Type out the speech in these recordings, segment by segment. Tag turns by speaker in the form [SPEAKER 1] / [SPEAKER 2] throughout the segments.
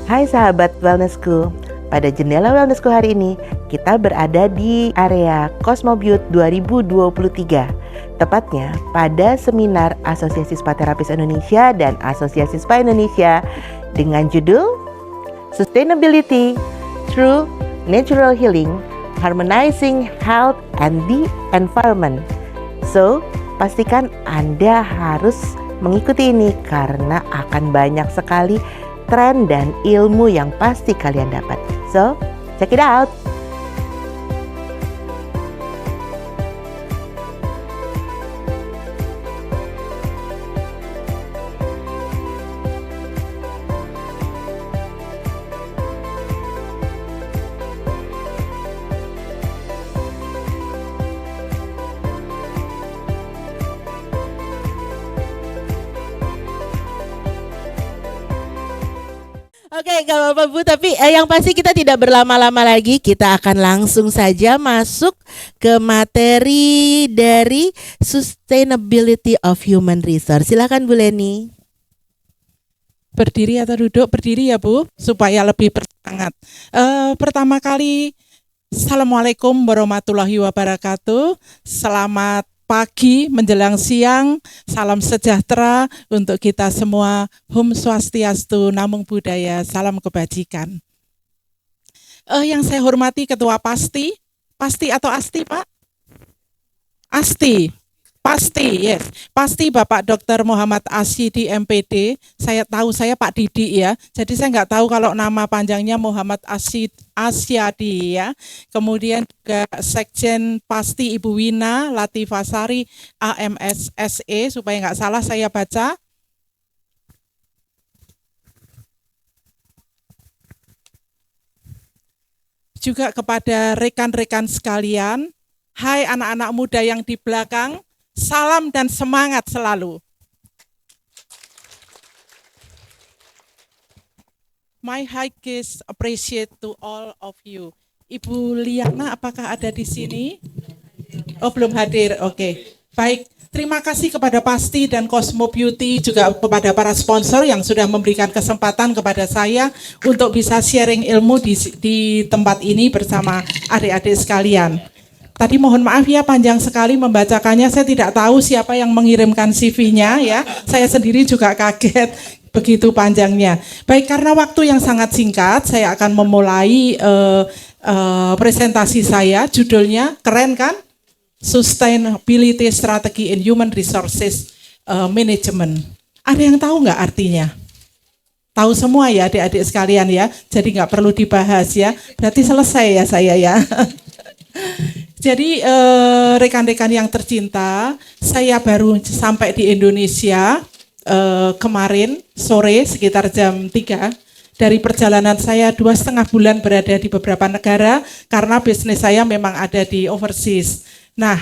[SPEAKER 1] Hai sahabat Wellnessku, pada Jendela Wellnessku hari ini kita berada di area Cosmobuild 2023. Tepatnya pada seminar Asosiasi Spa Terapis Indonesia dan Asosiasi Spa Indonesia dengan judul Sustainability Through Natural Healing, Harmonizing Health and the Environment. So, pastikan Anda harus mengikuti ini karena akan banyak sekali tren dan ilmu yang pasti kalian dapat. So, check it out! Oke, gak apa-apa Bu, tapi yang pasti kita tidak berlama-lama lagi. Kita akan langsung saja masuk ke materi dari Sustainability of Human Resource. Silakan Bu Leni.
[SPEAKER 2] Berdiri atau duduk? Berdiri ya Bu, supaya lebih bersemangat. Pertama kali, Assalamualaikum warahmatullahi wabarakatuh. Selamat pagi menjelang siang, salam sejahtera untuk kita semua. Hum Swastiastu, Namo Buddhaya, salam kebajikan. Yang saya hormati Ketua Pasti atau Asti Pak? Pasti, yes. Pasti Bapak Dr. Muhammad Asyidi MPD. Saya tahu saya Pak Didi ya. Jadi saya nggak tahu kalau nama panjangnya Muhammad Asyadi ya. Kemudian juga Sekjen Pasti Ibu Wina Latifasari AMSSE, supaya nggak salah saya baca. Juga kepada rekan-rekan sekalian, hai anak-anak muda yang di belakang, salam dan semangat selalu. My highest appreciate to all of you. Ibu Liana, apakah ada di sini? Oh, belum hadir. Oke. Baik, terima kasih kepada Pasti dan Cosmo Beauty, juga kepada para sponsor yang sudah memberikan kesempatan kepada saya untuk bisa sharing ilmu di tempat ini bersama adik-adik sekalian. Tadi mohon maaf ya, panjang sekali membacakannya, saya tidak tahu siapa yang mengirimkan CV-nya ya. Saya sendiri juga kaget begitu panjangnya. Baik, karena waktu yang sangat singkat, saya akan memulai presentasi saya. Judulnya keren kan? Sustainability Strategy in Human Resources Management. Ada yang tahu nggak artinya? Tahu semua ya adik-adik sekalian ya, jadi nggak perlu dibahas ya. Berarti selesai ya saya ya. Jadi rekan-rekan yang tercinta, saya baru sampai di Indonesia kemarin sore sekitar jam 3. Dari perjalanan saya 2,5 bulan berada di beberapa negara karena bisnis saya memang ada di overseas. Nah,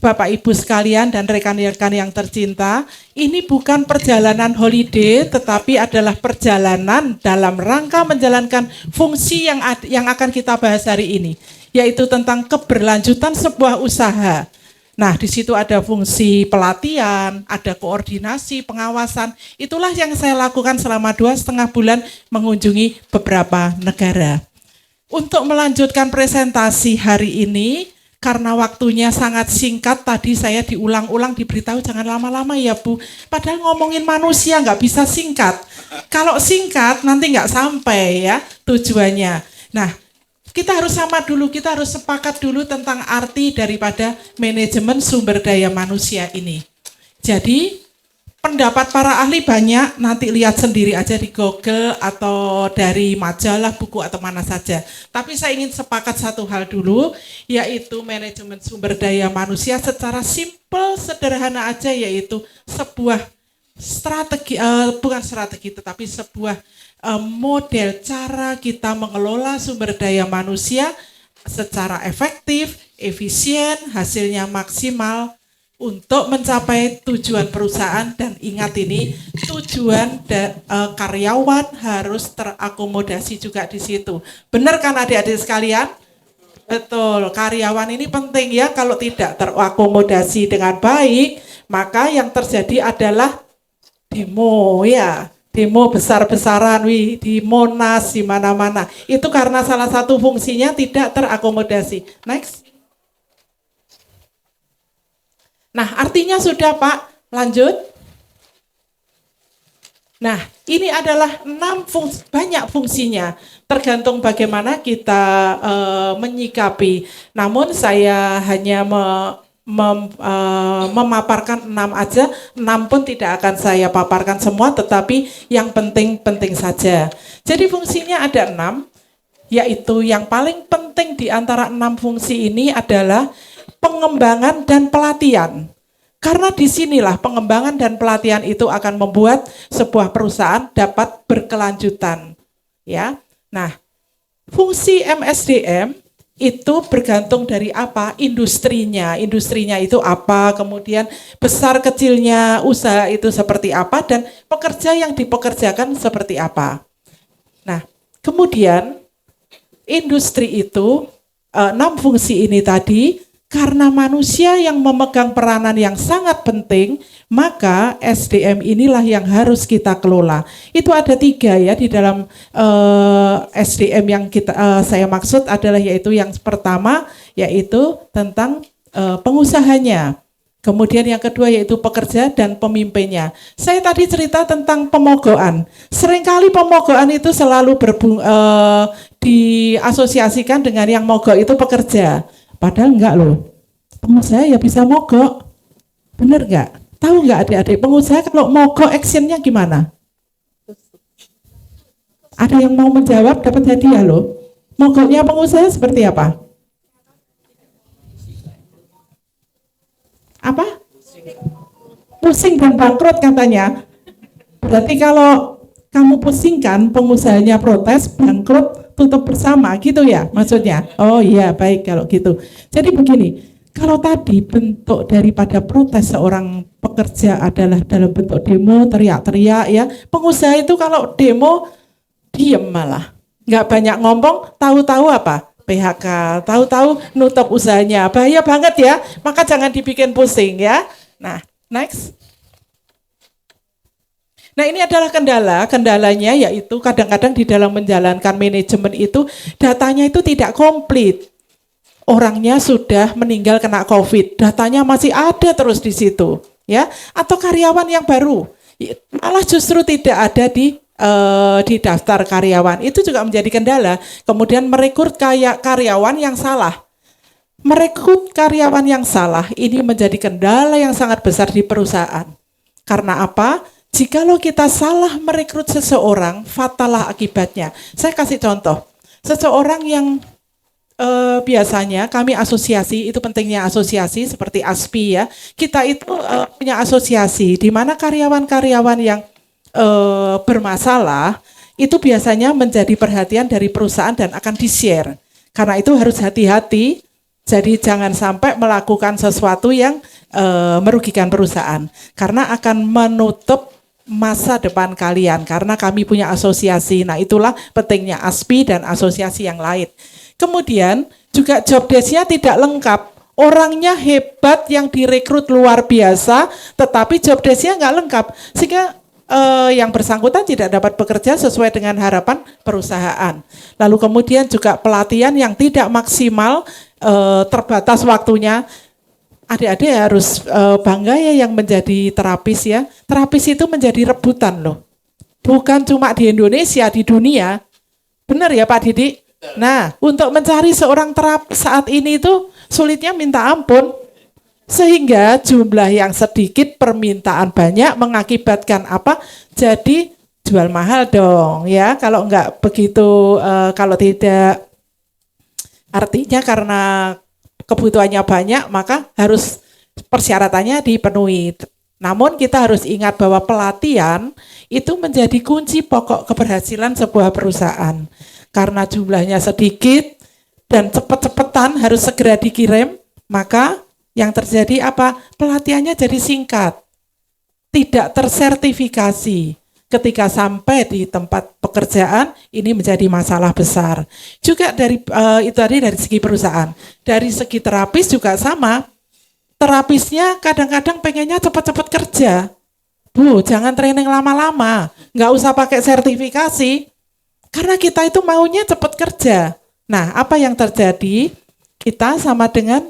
[SPEAKER 2] Bapak Ibu sekalian dan rekan-rekan yang tercinta, ini bukan perjalanan holiday tetapi adalah perjalanan dalam rangka menjalankan fungsi yang akan kita bahas hari ini, yaitu tentang keberlanjutan sebuah usaha. Nah, di situ ada fungsi pelatihan, ada koordinasi, pengawasan. Itulah yang saya lakukan selama 2,5 bulan mengunjungi beberapa negara. Untuk melanjutkan presentasi hari ini, karena waktunya sangat singkat, tadi saya diulang-ulang diberitahu jangan lama-lama ya Bu. Padahal ngomongin manusia nggak bisa singkat. Kalau singkat nanti nggak sampai ya tujuannya. Nah, kita harus sama dulu, kita harus sepakat dulu tentang arti daripada manajemen sumber daya manusia ini. Jadi, pendapat para ahli banyak, nanti lihat sendiri aja di Google atau dari majalah, buku atau mana saja. Tapi saya ingin sepakat satu hal dulu, yaitu manajemen sumber daya manusia secara simpel, sederhana aja, yaitu sebuah strategi, bukan strategi, tetapi sebuah model cara kita mengelola sumber daya manusia secara efektif, efisien, hasilnya maksimal untuk mencapai tujuan perusahaan. Dan ingat ini tujuan karyawan harus terakomodasi juga di situ. Benar kan adik-adik sekalian? Betul, karyawan ini penting ya. Kalau tidak terakomodasi dengan baik, maka yang terjadi adalah demo ya. demo besar-besaran di Monas, di mana-mana. Itu karena salah satu fungsinya tidak terakomodasi. Next. Nah, artinya sudah Pak, lanjut. Nah, ini adalah 6 fungsi, banyak fungsinya, tergantung bagaimana kita menyikapi. Namun saya hanya memaparkan 6 aja, 6 pun tidak akan saya paparkan semua, tetapi yang penting-penting saja. Jadi fungsinya ada 6, yaitu yang paling penting di antara 6 fungsi ini adalah pengembangan dan pelatihan. Karena disinilah pengembangan dan pelatihan itu akan membuat sebuah perusahaan dapat berkelanjutan. Ya, nah fungsi MSDM itu bergantung dari apa? Industrinya. Industrinya itu apa? Kemudian besar kecilnya usaha itu seperti apa? Dan pekerja yang dipekerjakan seperti apa? Nah, kemudian industri itu 6 fungsi ini tadi. Karena manusia yang memegang peranan yang sangat penting, maka SDM inilah yang harus kita kelola. Itu ada 3 ya di dalam SDM yang saya maksud adalah yaitu yang pertama yaitu tentang pengusahanya. Kemudian yang kedua yaitu pekerja dan pemimpinnya. Saya tadi cerita tentang pemogokan. Seringkali pemogokan itu selalu diasosiasikan dengan yang mogok itu pekerja. Padahal enggak loh, pengusaha ya bisa mogok, bener enggak? Tahu enggak adik-adik, pengusaha kalau mogok actionnya gimana? Ada yang mau menjawab dapat hadiah loh. Mogoknya pengusaha seperti apa? Apa? Pusing dan bangkrut katanya. Berarti kalau kamu pusingkan, pengusahanya protes, bangkrut, tutup bersama, gitu ya maksudnya? Oh iya, baik kalau gitu. Jadi begini, kalau tadi bentuk daripada protes seorang pekerja adalah dalam bentuk demo, teriak-teriak ya, pengusaha itu kalau demo, diem malah. Nggak banyak ngomong, tahu-tahu apa? PHK, tahu-tahu nutup usahanya. Bahaya banget ya, maka jangan dibikin pusing ya. Nah, next. Nah ini adalah kendalanya yaitu kadang-kadang di dalam menjalankan manajemen itu datanya itu tidak komplit. Orangnya sudah meninggal kena COVID, datanya masih ada terus di situ, ya. Atau karyawan yang baru, malah justru tidak ada di daftar karyawan. Itu juga menjadi kendala. Kemudian merekrut karyawan yang salah. Merekrut karyawan yang salah ini menjadi kendala yang sangat besar di perusahaan. Karena apa? Jikalau kita salah merekrut seseorang, fatallah akibatnya. Saya kasih contoh, seseorang yang biasanya kami asosiasi, itu pentingnya asosiasi seperti ASPI ya, kita itu punya asosiasi di mana karyawan-karyawan yang bermasalah, itu biasanya menjadi perhatian dari perusahaan dan akan di-share. Karena itu harus hati-hati, jadi jangan sampai melakukan sesuatu yang merugikan perusahaan. Karena akan menutup masa depan kalian karena kami punya asosiasi. Nah itulah pentingnya ASPI dan asosiasi yang lain. Kemudian juga job desk-nya tidak lengkap. Orangnya hebat yang direkrut luar biasa, tetapi job desk-nya nggak lengkap. Sehingga yang bersangkutan tidak dapat bekerja sesuai dengan harapan perusahaan. Lalu kemudian juga pelatihan yang tidak maksimal, terbatas waktunya. Adik-adik harus bangga ya yang menjadi terapis ya. Terapis itu menjadi rebutan loh. Bukan cuma di Indonesia, di dunia. Benar ya Pak Didi? Nah, untuk mencari seorang terapis saat ini itu sulitnya minta ampun. Sehingga jumlah yang sedikit, permintaan banyak mengakibatkan apa? Jadi jual mahal dong ya. Kalau enggak begitu, kalau tidak, artinya karena kebutuhannya banyak, maka harus persyaratannya dipenuhi. Namun kita harus ingat bahwa pelatihan itu menjadi kunci pokok keberhasilan sebuah perusahaan. Karena jumlahnya sedikit dan cepet-cepetan harus segera dikirim, maka yang terjadi apa? Pelatihannya jadi singkat, tidak tersertifikasi. Ketika sampai di tempat pekerjaan, ini menjadi masalah besar. Juga dari itu tadi dari segi perusahaan. Dari segi terapis juga sama. Terapisnya kadang-kadang pengennya cepat-cepat kerja. Bu, jangan training lama-lama, nggak usah pakai sertifikasi, karena kita itu maunya cepat kerja. Nah, apa yang terjadi? Kita sama dengan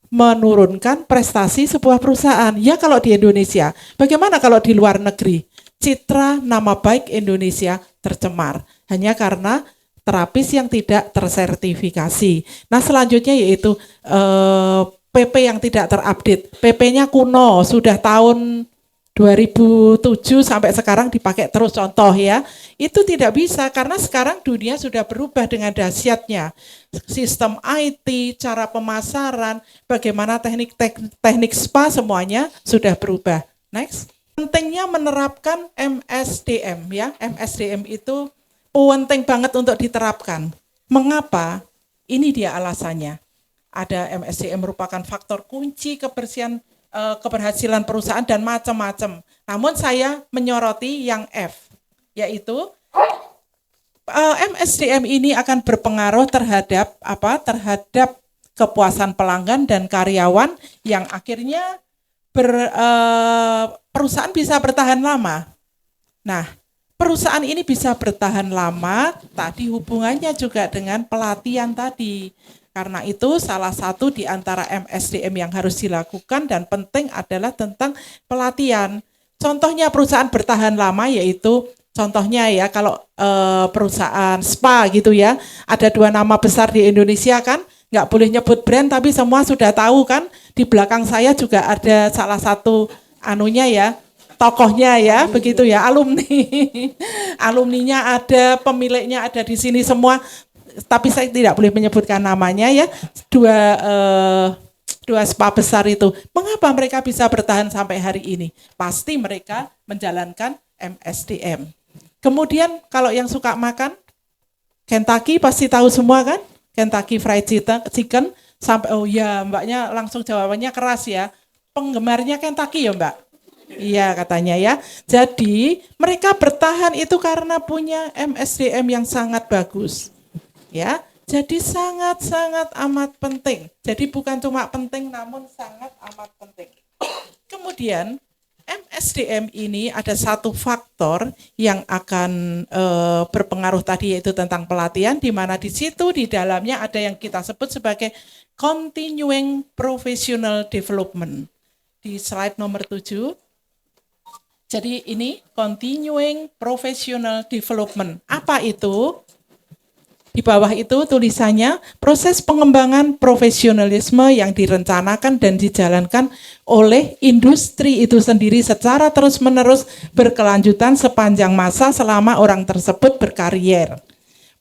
[SPEAKER 2] menurunkan prestasi sebuah perusahaan. Ya kalau di Indonesia, bagaimana kalau di luar negeri? Citra nama baik Indonesia tercemar hanya karena terapis yang tidak tersertifikasi. Nah, selanjutnya yaitu PP yang tidak terupdate. PP-nya kuno, sudah tahun 2007 sampai sekarang dipakai terus, contoh ya. Itu tidak bisa karena sekarang dunia sudah berubah dengan dahsyatnya. Sistem IT, cara pemasaran, bagaimana teknik spa, semuanya sudah berubah. Next. Pentingnya menerapkan MSDM ya. MSDM itu penting banget untuk diterapkan. Mengapa? Ini dia alasannya. Ada MSDM merupakan faktor kunci keberhasilan perusahaan dan macam-macam. Namun saya menyoroti yang F, yaitu MSDM ini akan berpengaruh terhadap terhadap kepuasan pelanggan dan karyawan yang akhirnya perusahaan bisa bertahan lama. Nah, perusahaan ini bisa bertahan lama tadi hubungannya juga dengan pelatihan tadi. Karena itu salah satu di antara MSDM yang harus dilakukan dan penting adalah tentang pelatihan. Contohnya perusahaan bertahan lama yaitu contohnya ya kalau perusahaan spa gitu ya. Ada 2 nama besar di Indonesia kan, nggak boleh nyebut brand tapi semua sudah tahu kan. Di belakang saya juga ada salah satu anunya ya, tokohnya ya, begitu ya, alumni. Alumninya ada, pemiliknya ada di sini semua. Tapi saya tidak boleh menyebutkan namanya ya. Dua spa besar itu. Mengapa mereka bisa bertahan sampai hari ini? Pasti mereka menjalankan MSDM. Kemudian kalau yang suka makan, Kentucky pasti tahu semua kan? Kentucky Fried Chicken. Sampai, oh ya mbaknya langsung jawabannya keras ya. Penggemarnya Kentucky ya mbak? Iya katanya ya. Jadi mereka bertahan itu karena punya MSDM yang sangat bagus. Ya, jadi sangat-sangat amat penting. Jadi bukan cuma penting namun sangat amat penting. Kemudian MSDM ini ada satu faktor yang akan berpengaruh tadi yaitu tentang pelatihan, di mana di situ di dalamnya ada yang kita sebut sebagai continuing professional development. Di slide nomor 7. Jadi ini continuing professional development. Apa itu? Di bawah itu tulisannya proses pengembangan profesionalisme yang direncanakan dan dijalankan oleh industri itu sendiri secara terus-menerus berkelanjutan sepanjang masa selama orang tersebut berkarier.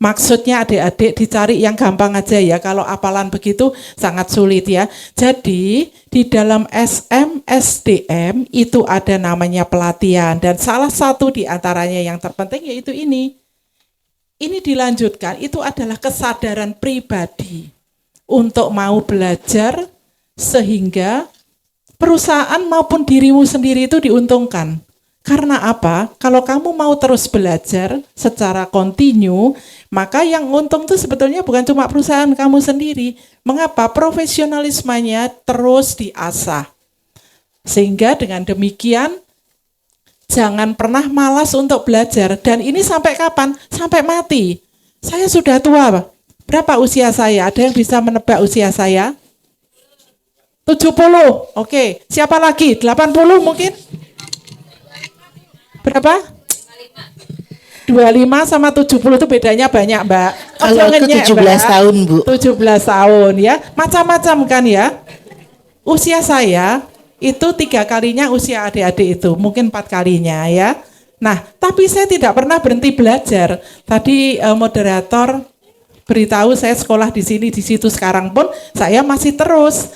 [SPEAKER 2] Maksudnya adik-adik dicari yang gampang aja ya, kalau hafalan begitu sangat sulit ya. Jadi di dalam SMSDM itu ada namanya pelatihan dan salah satu di antaranya yang terpenting yaitu ini. Ini dilanjutkan, itu adalah kesadaran pribadi untuk mau belajar sehingga perusahaan maupun dirimu sendiri itu diuntungkan. Karena apa? Kalau kamu mau terus belajar secara kontinu, maka yang untung itu sebetulnya bukan cuma perusahaan kamu sendiri. Mengapa? Profesionalismenya terus diasah. Sehingga dengan demikian, jangan pernah malas untuk belajar. Dan ini sampai kapan? Sampai mati. Saya sudah tua, Pak. Berapa usia saya? Ada yang bisa menebak usia saya? 70. Oke. Siapa lagi? 80 mungkin? Berapa? 25 sama 70 itu bedanya banyak, Mbak.
[SPEAKER 1] Kalau aku 17
[SPEAKER 2] Mbak.
[SPEAKER 1] tahun, Bu.
[SPEAKER 2] 17 tahun ya. Macam-macam kan ya. Usia saya itu 3 kalinya usia adik-adik itu, mungkin 4 kalinya ya. Nah, tapi saya tidak pernah berhenti belajar. Tadi moderator beritahu saya sekolah di sini, di situ, sekarang pun saya masih terus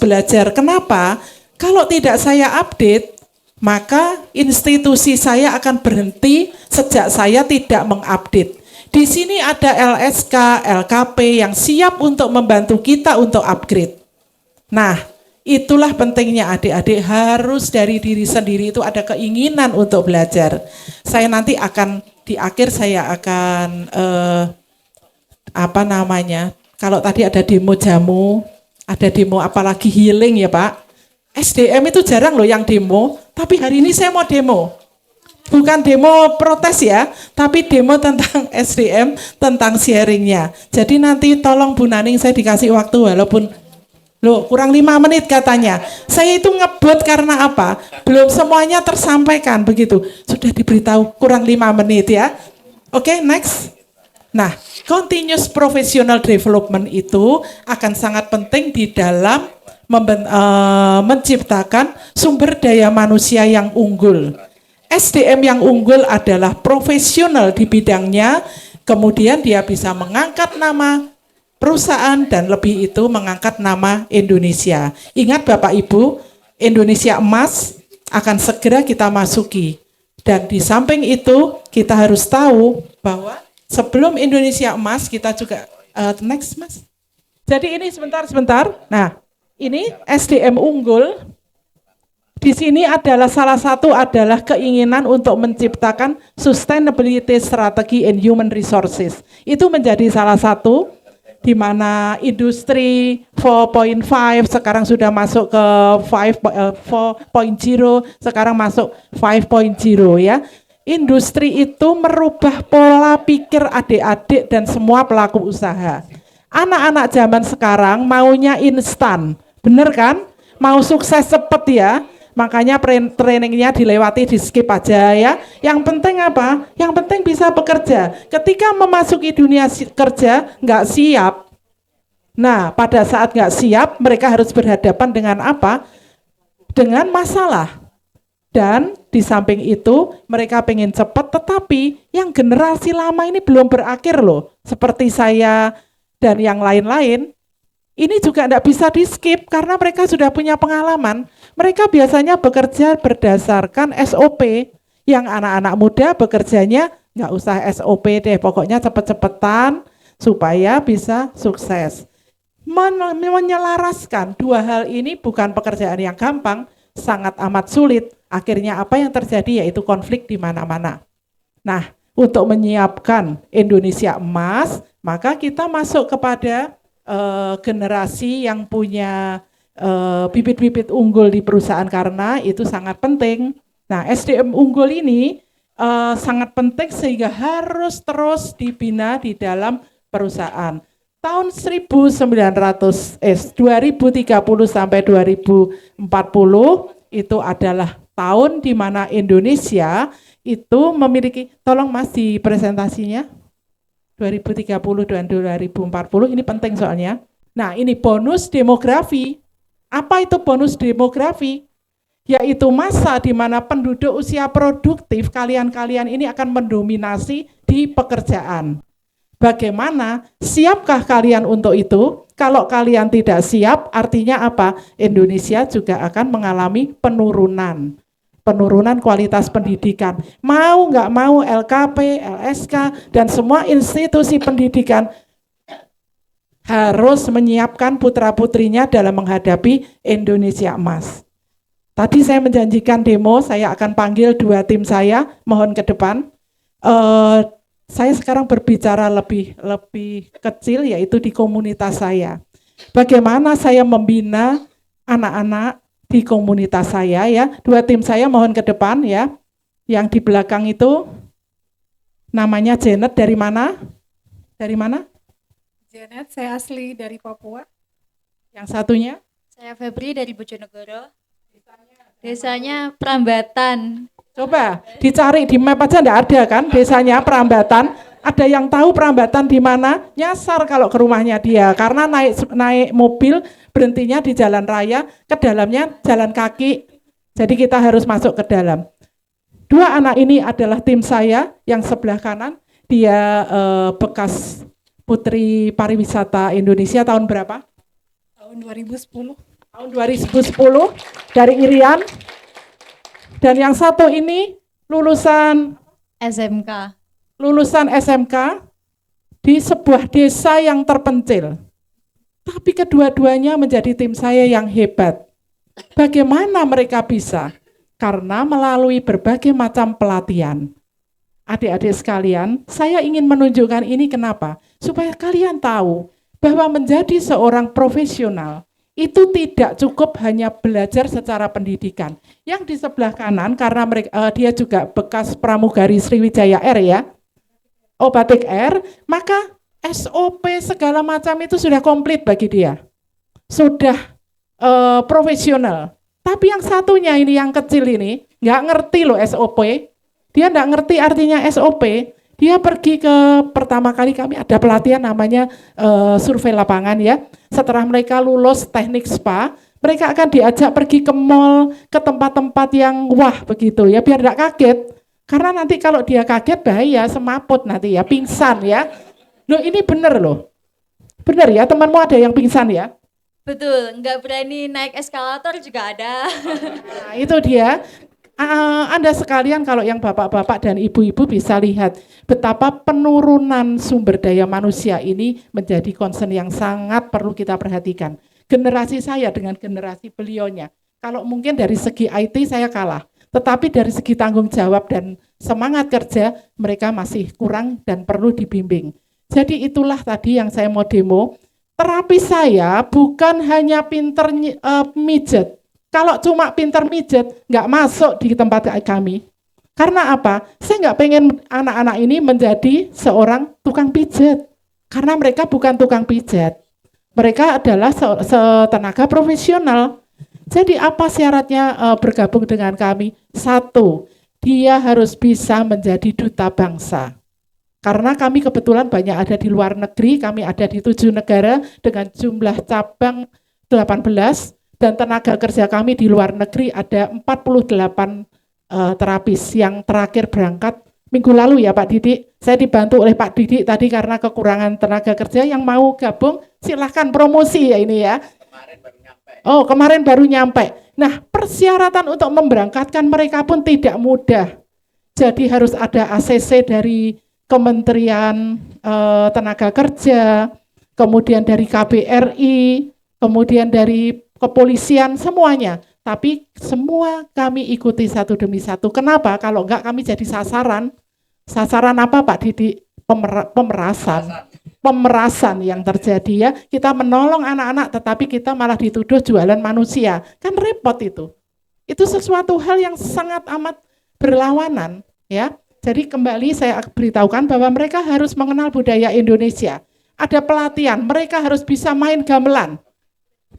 [SPEAKER 2] belajar. Kenapa? Kalau tidak saya update, maka institusi saya akan berhenti sejak saya tidak mengupdate. Di sini ada LSK, LKP yang siap untuk membantu kita untuk upgrade. Nah, itulah pentingnya adik-adik, harus dari diri sendiri itu ada keinginan untuk belajar. Saya nanti akan, di akhir saya akan, kalau tadi ada demo jamu, ada demo apalagi healing ya Pak. SDM itu jarang loh yang demo, tapi hari ini saya mau demo. Bukan demo protes ya, tapi demo tentang SDM, tentang sharingnya. Jadi nanti tolong Bu Naning saya dikasih waktu walaupun loh kurang 5 menit katanya. Saya itu ngebut karena apa? Belum semuanya tersampaikan begitu. Sudah diberitahu kurang 5 menit ya. Oke, next. Nah, continuous professional development itu akan sangat penting di dalam menciptakan sumber daya manusia yang unggul. SDM yang unggul adalah profesional di bidangnya, kemudian dia bisa mengangkat nama perusahaan dan lebih itu mengangkat nama Indonesia. Ingat Bapak Ibu, Indonesia emas akan segera kita masuki. Dan di samping itu kita harus tahu bahwa sebelum Indonesia emas kita juga, next Mas. Jadi ini sebentar. Nah, ini SDM unggul. Di sini adalah salah satu adalah keinginan untuk menciptakan sustainability strategy and human resources. Itu menjadi salah satu di mana industri 4.5 sekarang sudah masuk ke 4.0, sekarang masuk 5.0 ya. Industri itu merubah pola pikir adik-adik dan semua pelaku usaha. Anak-anak zaman sekarang maunya instan, bener kan? Mau sukses cepet ya. Makanya trainingnya dilewati, di skip aja ya. Yang penting apa? Yang penting bisa bekerja. Ketika memasuki dunia kerja nggak siap. Nah, pada saat nggak siap, mereka harus berhadapan dengan apa? Dengan masalah. Dan di samping itu mereka pengen cepat, tetapi yang generasi lama ini belum berakhir loh. Seperti saya dan yang lain-lain. Ini juga tidak bisa di skip karena mereka sudah punya pengalaman. Mereka biasanya bekerja berdasarkan SOP. Yang anak-anak muda bekerjanya nggak usah SOP deh, pokoknya cepet-cepetan supaya bisa sukses. Menyelaraskan dua hal ini bukan pekerjaan yang gampang, sangat amat sulit. Akhirnya apa yang terjadi yaitu konflik di mana-mana. Nah, untuk menyiapkan Indonesia emas, maka kita masuk kepada generasi yang punya bibit-bibit unggul di perusahaan karena itu sangat penting. Nah, SDM unggul ini sangat penting sehingga harus terus dibina di dalam perusahaan. Tahun 2030 sampai 2040 itu adalah tahun di mana Indonesia itu memiliki, tolong Mas di presentasinya 2030 dan 2040 ini penting soalnya. Nah, ini bonus demografi. Apa itu bonus demografi? Yaitu masa di mana penduduk usia produktif kalian-kalian ini akan mendominasi di pekerjaan. Bagaimana? Siapkah kalian untuk itu? Kalau kalian tidak siap, artinya apa? Indonesia juga akan mengalami penurunan kualitas pendidikan. Mau nggak mau LKP, LSK, dan semua institusi pendidikan harus menyiapkan putra-putrinya dalam menghadapi Indonesia emas. Tadi saya menjanjikan demo, saya akan panggil 2 tim saya, mohon ke depan. Saya sekarang berbicara lebih kecil, yaitu di komunitas saya. Bagaimana saya membina anak-anak di komunitas saya ya. 2 tim saya mohon ke depan ya. Yang di belakang itu namanya Janet, dari mana? Dari mana?
[SPEAKER 3] Janet, saya asli dari Papua.
[SPEAKER 2] Yang satunya?
[SPEAKER 4] Saya Febri dari Bojonegoro. Desanya Prambatan.
[SPEAKER 2] Coba dicari di map aja, enggak ada kan desanya Prambatan. Ada yang tahu Prambatan di mana? Nyasar kalau ke rumahnya dia, karena naik mobil berhentinya di jalan raya, ke dalamnya jalan kaki. Jadi kita harus masuk ke dalam. 2 anak ini adalah tim saya. Yang sebelah kanan dia bekas Putri Pariwisata Indonesia tahun berapa?
[SPEAKER 3] Tahun 2010.
[SPEAKER 2] Tahun 2010 dari Irian. Dan yang satu ini lulusan SMK di sebuah desa yang terpencil. Tapi kedua-duanya menjadi tim saya yang hebat. Bagaimana mereka bisa? Karena melalui berbagai macam pelatihan. Adik-adik sekalian, saya ingin menunjukkan ini kenapa? Supaya kalian tahu bahwa menjadi seorang profesional itu tidak cukup hanya belajar secara pendidikan. Yang di sebelah kanan, karena dia juga bekas pramugari Sriwijaya Air ya, Batik Air, maka SOP segala macam itu sudah komplit bagi dia. Sudah profesional. Tapi yang satunya ini, yang kecil ini, nggak ngerti loh SOP. Dia nggak ngerti artinya SOP. Dia pergi ke, pertama kali kami ada pelatihan namanya survei lapangan ya. Setelah mereka lulus teknik spa, mereka akan diajak pergi ke mall, ke tempat-tempat yang wah begitu ya, biar nggak kaget. Karena nanti kalau dia kaget bahaya, semaput nanti ya, pingsan ya. Loh ini bener loh. Bener ya, temanmu ada yang pingsan ya?
[SPEAKER 4] Betul, nggak berani naik eskalator juga ada.
[SPEAKER 2] Nah itu dia. Anda sekalian kalau yang bapak-bapak dan ibu-ibu bisa lihat betapa penurunan sumber daya manusia ini menjadi concern yang sangat perlu kita perhatikan. Generasi saya dengan generasi beliaunya, kalau mungkin dari segi IT saya kalah, tetapi dari segi tanggung jawab dan semangat kerja mereka masih kurang dan perlu dibimbing. Jadi itulah tadi yang saya mau demo. Terapi saya bukan hanya pinter mijet. Kalau cuma pinter mijet, nggak masuk di tempat kami. Karena apa? Saya nggak pengen anak-anak ini menjadi seorang tukang pijat. Karena mereka bukan tukang pijat. Mereka adalah tenaga profesional. Jadi apa syaratnya bergabung dengan kami? Satu, dia harus bisa menjadi duta bangsa. Karena kami kebetulan banyak ada di luar negeri, kami ada di 7 negara dengan jumlah cabang 18, dan tenaga kerja kami di luar negeri ada 48 terapis yang terakhir berangkat minggu lalu ya Pak Didik. Saya dibantu oleh Pak Didik tadi karena kekurangan tenaga kerja, yang mau gabung silahkan promosi ya ini ya. Kemarin baru nyampe. Nah persyaratan untuk memberangkatkan mereka pun tidak mudah. Jadi harus ada ACC dari Kementerian Tenaga Kerja, kemudian dari KBRI, kemudian dari kepolisian, semuanya. Tapi semua kami ikuti satu demi satu. Kenapa? Kalau enggak kami jadi sasaran. Sasaran apa Pak Didi? Pemerasan. Pemerasan yang terjadi ya. Kita menolong anak-anak tetapi kita malah dituduh jualan manusia. Kan repot itu. Itu sesuatu hal yang sangat amat berlawanan ya. Jadi kembali saya beritahukan bahwa mereka harus mengenal budaya Indonesia. Ada pelatihan, mereka harus bisa main gamelan.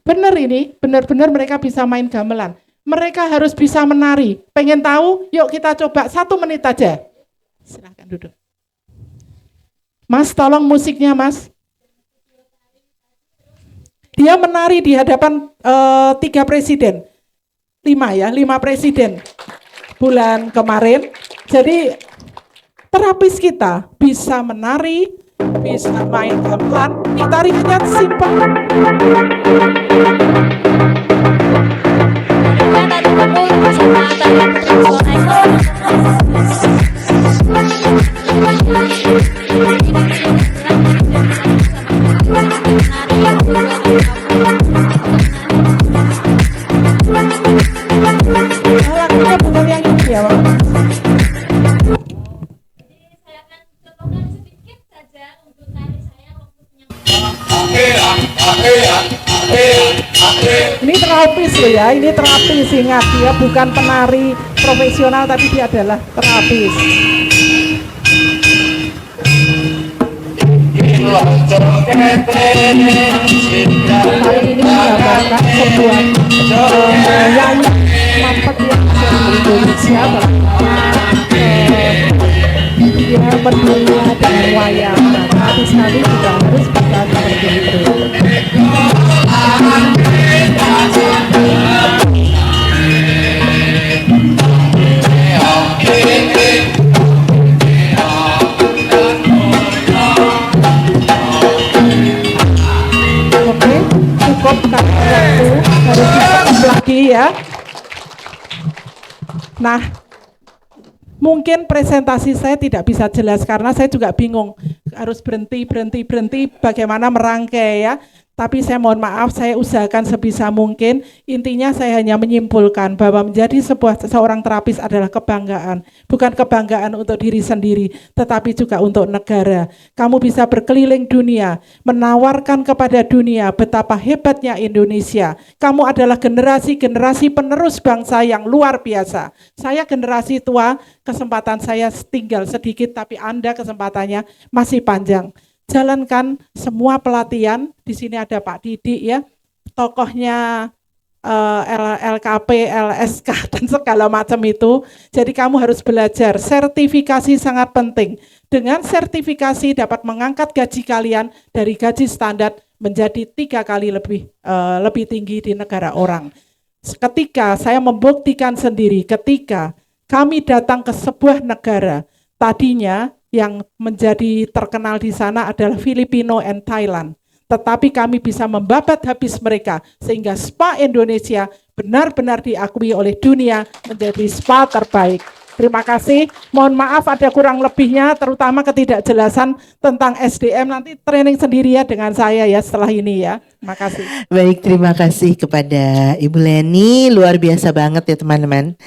[SPEAKER 2] Benar ini, benar-benar mereka bisa main gamelan. Mereka harus bisa menari. Pengen tahu? Yuk kita coba 1 menit aja. Silahkan duduk. Mas, tolong musiknya Mas. Dia menari di hadapan 3 presiden. 5 ya, 5 presiden. Bulan kemarin. Jadi terapis kita bisa menari, bisa main gamelan, tariannya simpel. Lagunya bukan yang ini ya Pak. Ini terapis loh ya, ini terapis, ingat dia bukan penari profesional tapi dia adalah terapis. Hari ini menggambarkan sebuah yayasan mampet yang ada di Indonesia bahwa dia mendunia dengan wayang. Nah, terapis kami juga harus bisa seperti itu. Oke, cukup karena waktu harus bisa lagi ya. Nah, mungkin presentasi saya tidak bisa jelas karena saya juga bingung harus berhenti bagaimana merangkai ya. Tapi saya mohon maaf, saya usahakan sebisa mungkin. Intinya saya hanya menyimpulkan bahwa menjadi seorang terapis adalah kebanggaan. Bukan kebanggaan untuk diri sendiri, tetapi juga untuk negara. Kamu bisa berkeliling dunia, menawarkan kepada dunia betapa hebatnya Indonesia. Kamu adalah generasi-generasi penerus bangsa yang luar biasa. Saya generasi tua, kesempatan saya tinggal sedikit, tapi Anda kesempatannya masih panjang. Jalankan semua pelatihan. Di sini ada Pak Didik ya, tokohnya LKP, LSK dan segala macam itu. Jadi kamu harus belajar. Sertifikasi sangat penting. Dengan sertifikasi dapat mengangkat gaji kalian dari gaji standar menjadi 3 kali lebih tinggi di negara orang. Ketika saya membuktikan sendiri, ketika kami datang ke sebuah negara, tadinya yang menjadi terkenal di sana adalah Filipino and Thailand. Tetapi kami bisa membabat habis mereka sehingga spa Indonesia benar-benar diakui oleh dunia menjadi spa terbaik. Terima kasih. Mohon maaf ada kurang lebihnya, terutama ketidakjelasan tentang SDM. Nanti training sendiri ya dengan saya ya setelah ini ya. Terima kasih.
[SPEAKER 1] Baik, terima kasih kepada Ibu Leni. Luar biasa banget ya teman-teman.